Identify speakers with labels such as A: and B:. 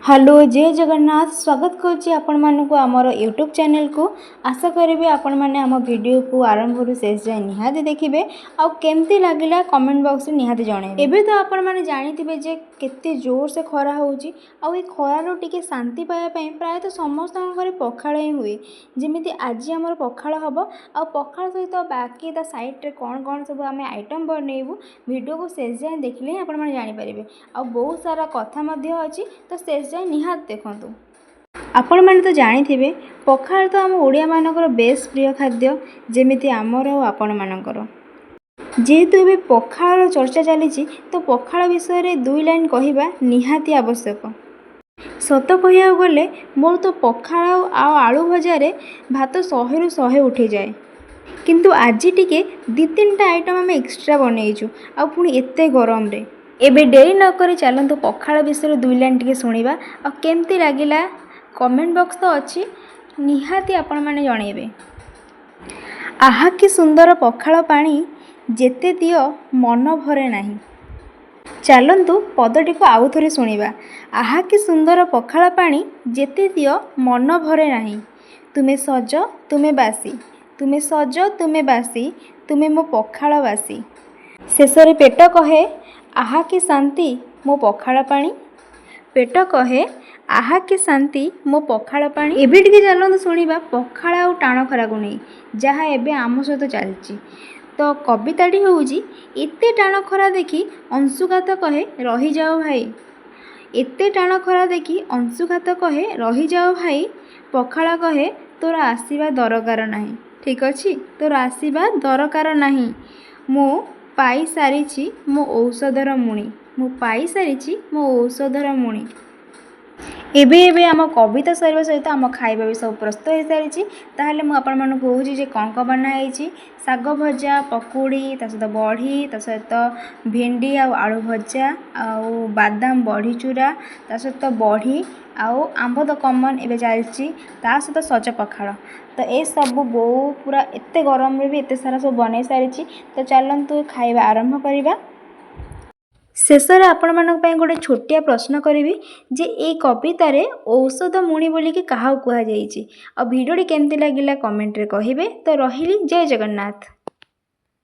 A: Hello जय जगन्नाथ स्वागत करुच्ची आपण मानक आमर यूट्यूब चैनल को आशा करी आपण मैंने आम वीडियो को आरंभ शेष जाए निहाती देखिए आउ केमती लगिला कमेंट बॉक्स में निहाती जन एबे तो आपण मैंने जानी जे केते जोर से खरा होउची आउ ए खरार टिके शांति पाइबा प्राय तो समस्त घरे पखाड़ ही हुए जमी आज आम पखाड़ हम आ पखाड़ सहित बाकी ता साइड रे कौन कौन सब आम आइटम बनइबू वीडियो को शेष जाए देखले ही आपण मैंने जानीपारे आ बहुत सारा कथा अच्छी तो शेष जाए निहात देखु आपण मैंने तो जानी पखाड़ तो आम ओडिया मानकर बेस प्रिय खाद्य जेमिति आमर और आपण मानकर जेहेतु एबे पखाड़ चर्चा चली तो पखाड़ विषय दुई लाइन कहवा निहाती आवश्यक। सत कह गले मोर तो पखाड़ आलू भजारे भात 100 रु 100 उठी जाए किंतु आज टिके दी तीन टा आइटम आम एक्स्ट्रा बनईचु आ पुणी एते गरम रे एबे डेरी न करी चलतु पखाड़ विषय दुई लाइन टिके सुनिबा आ केमती लागिला कमेंट बॉक्स तो अच्छी निहाती आपण माने जणेबे। आहा कि सुंदर पखाड़ पानी जेते दियो मन भरे नाही। चलतु पदटी को आउ थरे सुनिबा। आहा कि सुंदर पखाड़ पानी जेते दियो मन भरे नाही। तुमे सज तुमे बासी तुमे सज तुमे बासी तुमे मो पखाड़ बासी। शेषरे पेट कहे आहा कि शांति मो पखाड़ पानी। पेट कहे आहा कि शांति मो पखाड़ पानी। एबे टिके चलतु सुनिबा पखाड़ आ टाण खरा को नहीं जहाँ एबे आम सहित चलची। तो कविताटी होउची एते टाण खरा देखी अंशुघात कहे रही जाओ भाई। एते टाण खरा देखी अंशुघात कहे रही जाओ भाई। पखाड़ कहे तोर आसीबा दरकार नहीं। ठीक अच्छी तोर आसीबा दरकार नहीं। मु पाई सारिछि मो औषधर मुणी। मु पाई सारिछि मो औषधर मुणी। एबे एबे आम कविता सर सहित आम खाଇବା भी सब प्रस्तुत हो सारी ताहले मु आपण मानक कहूँ जे कौन कौन बनाई शाग भजा पकुड़ी ता सहित बड़ी ता सहित भेंडी आलू भजा आउ बादाम बड़ी चूरा ता सहित बड़ी आउ आंब तो कमन एबे चलची ता सहित सज पखाड़ तो ये सब बो पूरा एते गरम रे भी एते सारा सब बनै सारी तो चलतु खाଇବା आरंभ करवा। शेष में आपण मानक पई गोटे छोटिया प्रश्न करी जे ए कवितार औषध मुणी बोलिकी क्या कहुई आ भिडियोटी केमती लगिला कमेंट रे कहिबे। तो रहिली जय जगन्नाथ।